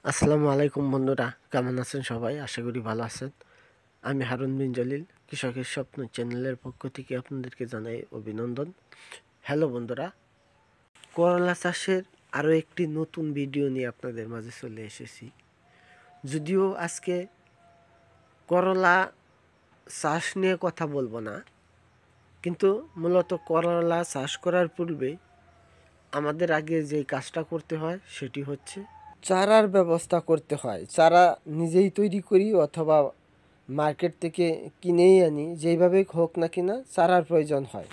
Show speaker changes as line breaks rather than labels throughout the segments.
আসসালামু আলাইকুম বন্ধুরা, কেমন আছেন সবাই? আশা করি ভালো আছেন। আমি হারুন বিন জলিল, কৃষকের স্বপ্ন চ্যানেলের পক্ষ থেকে আপনাদেরকে জানাই অভিনন্দন। হ্যালো বন্ধুরা, করলা চাষের আরও একটি নতুন ভিডিও নিয়ে আপনাদের মাঝে চলে এসেছি। যদিও আজকে করলা চাষ নিয়ে কথা বলবো না, কিন্তু মূলত করলা চাষ করার পূর্বে আমাদের আগে যে কাজটা করতে হয় সেটি হচ্ছে চারার ব্যবস্থা করতে হয়। চারা নিজেই তৈরি করি অথবা মার্কেট থেকে কিনেই আনি, যেইভাবে হোক না কিনা চারার প্রয়োজন হয়।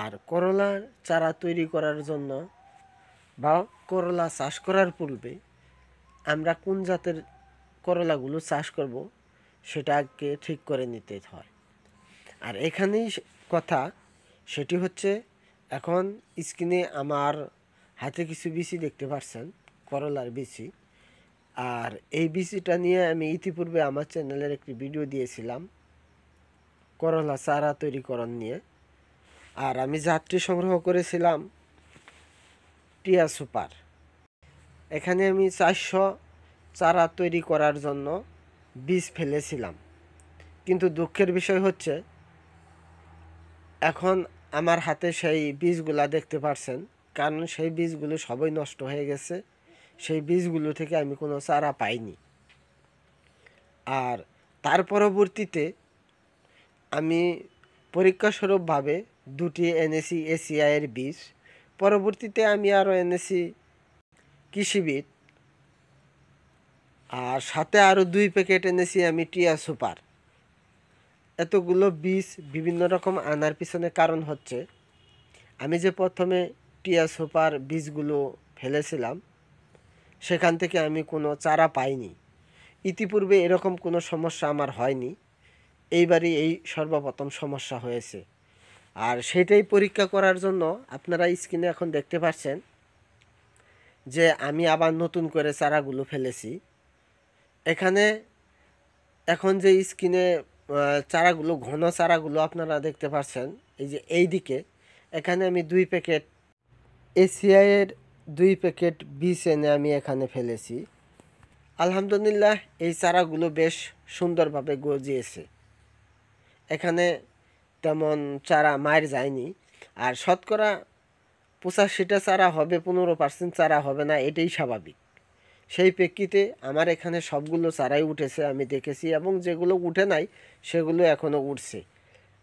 আর করলার চারা তৈরি করার জন্য বা করলা চাষ করার পূর্বে আমরা কোন জাতের করলাগুলো চাষ করব সেটা আগে ঠিক করে নিতে হয়। আর এখানেই কথা, সেটি হচ্ছে এখন স্ক্রিনে আমার হাতে কিছু বিচি দেখতে পাচ্ছেন, করলার বিচি। আর এই বিচিটা নিয়ে আমি ইতিপূর্বে আমার চ্যানেলের একটি ভিডিও দিয়েছিলাম করলা চারা তৈরিকরণ নিয়ে। আর আমি জাতটি সংগ্রহ করেছিলাম টিয়া সুপার। এখানে আমি 400 চারা তৈরি করার জন্য বীজ ফেলেছিলাম, কিন্তু দুঃখের বিষয় হচ্ছে এখন আমার হাতে সেই বীজগুলা দেখতে পাচ্ছেন, কারণ সেই বীজগুলো সবই নষ্ট হয়ে গেছে। সেই বীজগুলো থেকে আমি কোনো চারা পাইনি। আর তার পরবর্তীতে আমি পরীক্ষাস্বরূপভাবে দুটি এনেছি এসিআইয়ের বীজ। পরবর্তীতে আমি আরও এনেছি কৃষিবিদ, আর সাথে আরও 2 প্যাকেট এনেছি আমি টিয়া সুপার। এতগুলো বীজ বিভিন্ন রকম আনার পিছনে কারণ হচ্ছে, আমি যে প্রথমে টিয়া সুপার বীজগুলো ফেলেছিলাম সেখান থেকে আমি কোনো চারা পাইনি। ইতিপূর্বে এরকম কোনো সমস্যা আমার হয়নি, এইবারই এই সর্বপ্রথম সমস্যা হয়েছে। আর সেটাই পরীক্ষা করার জন্য আপনারা স্ক্রিনে এখন দেখতে পাচ্ছেন যে আমি আবার নতুন করে চারাগুলো ফেলেছি। এখানে এখন যে স্ক্রিনে চারাগুলো, ঘন চারাগুলো আপনারা দেখতে পাচ্ছেন, এই যে এই দিকে, এখানে আমি 2 প্যাকেট এসিআইয়ের 2 প্যাকেট বীজ এনে আমি এখানে ফেলেছি। আলহামদুলিল্লাহ, এই চারাগুলো বেশ সুন্দরভাবে গজিয়েছে। এখানে তেমন চারা মার যায়নি। আর শতকরা 85টা চারা হবে, 15% চারা হবে না, এটাই স্বাভাবিক। সেই প্রেক্ষিতে আমার এখানে সবগুলো চারাই উঠেছে আমি দেখেছি, এবং যেগুলো উঠে নাই সেগুলো এখনও উঠছে।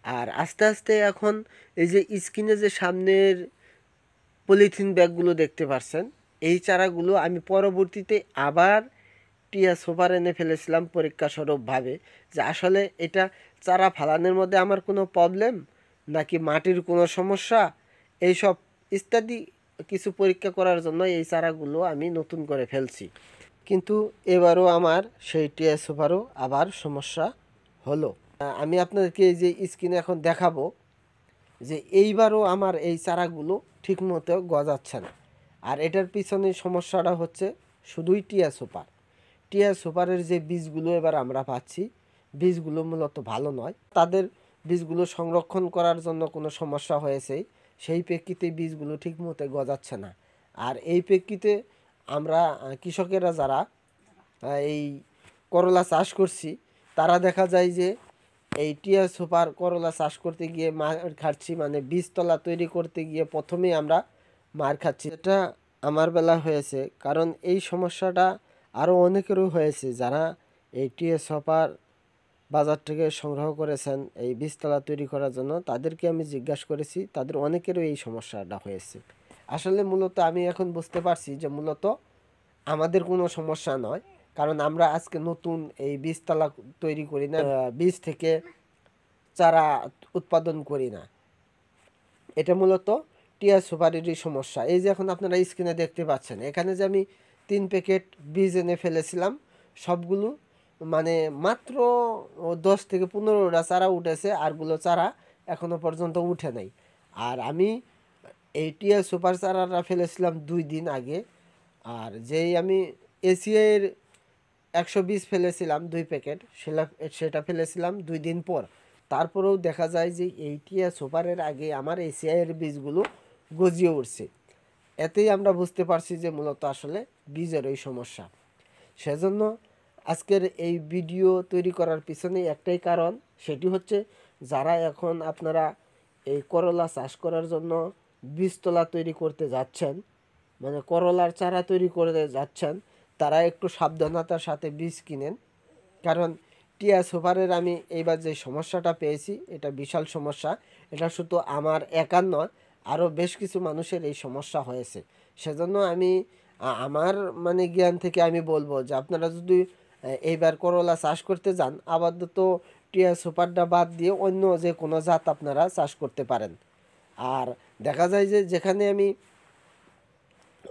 আর আস্তে আস্তে এখন এই যে স্ক্রিনে যে সামনের পলিথিন ব্যাগগুলো দেখতে পাচ্ছেন, এই চারাগুলো আমি পরবর্তীতে আবার টিয়া সুপার এনে ফেলেছিলাম পরীক্ষাস্বরূপভাবে, যে আসলে এটা চারা ফালানোর মধ্যে আমার কোনো প্রবলেম নাকি মাটির কোনো সমস্যা, এইসব ইত্যাদি কিছু পরীক্ষা করার জন্য এই চারাগুলো আমি নতুন করে ফেলছি। কিন্তু এবারও আমার সেই টিয়া সুপারও আবার সমস্যা হলো। আমি আপনাদেরকে এই যে স্ক্রিনে এখন দেখাবো যে এইবারও আমার এই চারাগুলো ঠিকমতো গজাচ্ছে না। আর এটার পিছনে সমস্যাটা হচ্ছে শুধুই টিয়া সুপার। টিয়া সুপারের যে বীজগুলো এবার আমরা পাচ্ছি, বীজগুলো মূলত ভালো নয়। তাদের বীজগুলো সংরক্ষণ করার জন্য কোনো সমস্যা হয়েছে, সেই প্রেক্ষিতে বীজগুলো ঠিকমতো গজাচ্ছে না। আর এই প্রেক্ষিতে আমরা কৃষকেরা যারা এই করলা চাষ করছি, তারা দেখা যায় যে এই টিয়া সুপার করলা চাষ করতে গিয়ে মার খাচ্ছি, মানে বীজতলা তৈরি করতে গিয়ে প্রথমেই আমরা মার খাচ্ছি। এটা আমার বেলা হয়েছে, কারণ এই সমস্যাটা আরও অনেকেরও হয়েছে যারা এই টিয়া সুপার বাজার থেকে সংগ্রহ করেছেন এই বীজতলা তৈরি করার জন্য। তাদেরকে আমি জিজ্ঞাসা করেছি, তাদের অনেকেরও এই সমস্যাটা হয়েছে। আসলে মূলত আমি এখন বুঝতে পারছি যে মূলত আমাদের কোনো সমস্যা নয়, কারণ আমরা আজকে নতুন এই বীজতলা তৈরি করি না, বীজ থেকে চারা উৎপাদন করি না। এটা মূলত টিয়া সুপারেরই সমস্যা। এই যে এখন আপনারা স্ক্রিনে দেখতে পাচ্ছেন, এখানে যে আমি 3 প্যাকেট বীজ এনে ফেলেছিলাম, সবগুলো মানে মাত্র 10 থেকে 15টা চারা উঠেছে, আরগুলো চারা এখনও পর্যন্ত উঠে নাই। আর আমি এই টিয়া সুপার চারাটা ফেলেছিলাম 2 দিন আগে। আর যেই আমি এসিআইয়ের 120 ফেলেছিলাম 2 প্যাকেট, সেটা ফেলেছিলাম 2 দিন পর। তারপরেও দেখা যায় যে এই টিয়া সুপারের আগে আমার এসিআইয়ের বীজগুলো গজিয়ে উঠছে। এতেই আমরা বুঝতে পারছি যে মূলত আসলে বীজের ওই সমস্যা। সেজন্য আজকের এই ভিডিও তৈরি করার পিছনে একটাই কারণ, সেটি হচ্ছে যারা এখন আপনারা এই করলা চাষ করার জন্য বীজতলা তৈরি করতে যাচ্ছেন, মানে করলার চারা তৈরি করে যাচ্ছেন, তারা একটু সাবধানতার সাথে বীজ কিনেন। কারণ টিয়া সুপারের আমি এইবার যে সমস্যাটা পেয়েছি, এটা বিশাল সমস্যা। এটা শুধু আমার একার নয়, আরও বেশ কিছু মানুষের এই সমস্যা হয়েছে। সেজন্য আমি আমার মানে জ্ঞান থেকে আমি বলবো যে আপনারা যদি এইবার করলা চাষ করতে যান, আপাতত টিয়া সুপারটা বাদ দিয়ে অন্য যে কোনো জাত আপনারা চাষ করতে পারেন। আর দেখা যায় যে যেখানে আমি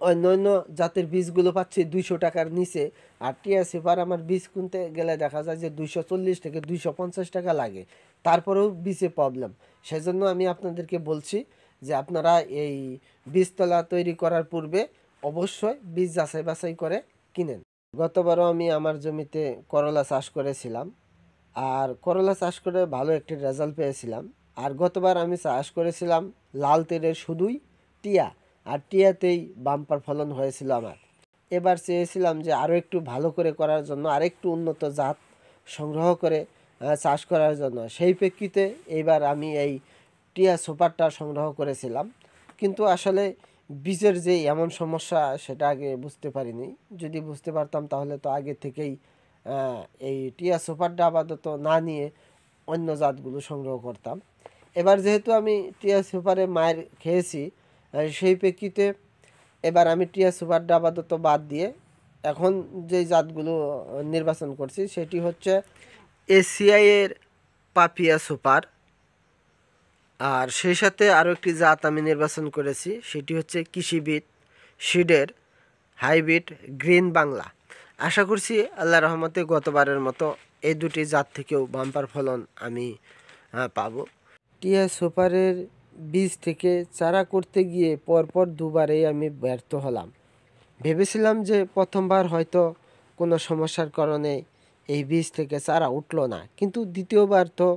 অন্য অন্য জাতের বীজগুলো পাচ্ছি 200 টাকার নিচে, আর টিয়া সুপার আমার বীজ কিনতে গেলে দেখা যায় যে 240 থেকে 250 টাকা লাগে, তারপরেও বীজে প্রবলেম। সেজন্য আমি আপনাদেরকে বলছি যে আপনারা এই বীজতলা তৈরি করার পূর্বে অবশ্যই বীজ যাচাই বাছাই করে কিনেন। গতবারও আমি আমার জমিতে করলা চাষ করেছিলাম, আর করলা চাষ করে ভালো একটি রেজাল্ট পেয়েছিলাম। আর গতবার আমি চাষ করেছিলাম লাল তেলের শুধুই টিয়া, আর টিয়াতেই বাম্পার ফলন হয়েছিল আমার। এবার চেয়েছিলাম যে আরও একটু ভালো করে করার জন্য, আরেকটু উন্নত জাত সংগ্রহ করে চাষ করার জন্য। সেই প্রেক্ষিতে এইবার আমি এই টিয়া সুপারটা সংগ্রহ করেছিলাম। কিন্তু আসলে বীজের যে এমন সমস্যা সেটা আগে বুঝতে পারিনি। যদি বুঝতে পারতাম তাহলে তো আগে থেকেই এই টিয়া সুপারটা আপাতত না নিয়ে অন্য জাতগুলো সংগ্রহ করতাম। এবার যেহেতু আমি টিয়া সুপারে মায়ের খেয়েছি, সেই প্রেক্ষিতে এবার আমি টিয়া সুপারটা আপাতত বাদ দিয়ে এখন যে জাতগুলো নির্বাচন করছি সেটি হচ্ছে এসিআই এর পাপিয়া সুপার। আর সেই সাথে আরও একটি জাত আমি নির্বাচন করেছি, সেটি হচ্ছে কৃষিবিদ সিডের হাইব্রিড গ্রিন বাংলা। আশা করছি আল্লাহ রহমতে গতবারের মতো এই দুটি জাত থেকেও বাম্পার ফলন আমি পাবো। টিয়া সুপারের বীজ থেকে চারা করতে গিয়ে পরপর দুবারেই আমি ব্যর্থ হলাম। ভেবেছিলাম যে প্রথমবার হয়তো কোনো সমস্যার কারণে এই বীজ থেকে চারা উঠলো না, কিন্তু দ্বিতীয়বার তো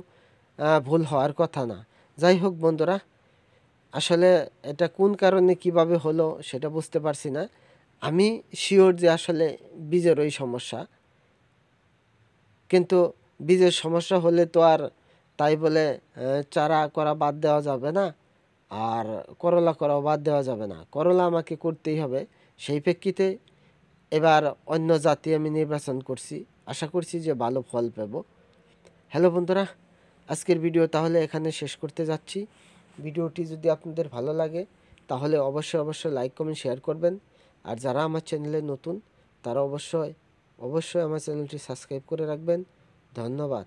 ভুল হওয়ার কথা না। যাই হোক বন্ধুরা, আসলে এটা কোন কারণে কিভাবে হলো সেটা বুঝতে পারছি না। আমি শিওর যে আসলে বীজের ওই সমস্যা, কিন্তু বীজের সমস্যা হলে তো আর তাই বলে চারা করা বাদ দেওয়া যাবে না, আর করলা করাও বাদ দেওয়া যাবে না। করলা আমাকে করতেই হবে। সেই প্রেক্ষিতে এবার অন্য জাতি আমি নির্বাচন করছি, আশা করছি যে ভালো ফল পাবো। হ্যালো বন্ধুরা, আজকের ভিডিও তাহলে এখানে শেষ করতে যাচ্ছি। ভিডিওটি যদি আপনাদের ভালো লাগে তাহলে অবশ্যই লাইক কমেন্ট শেয়ার করবেন। আর যারা আমার চ্যানেলে নতুন তারা অবশ্যই আমার চ্যানেলটি সাবস্ক্রাইব করে রাখবেন। ধন্যবাদ।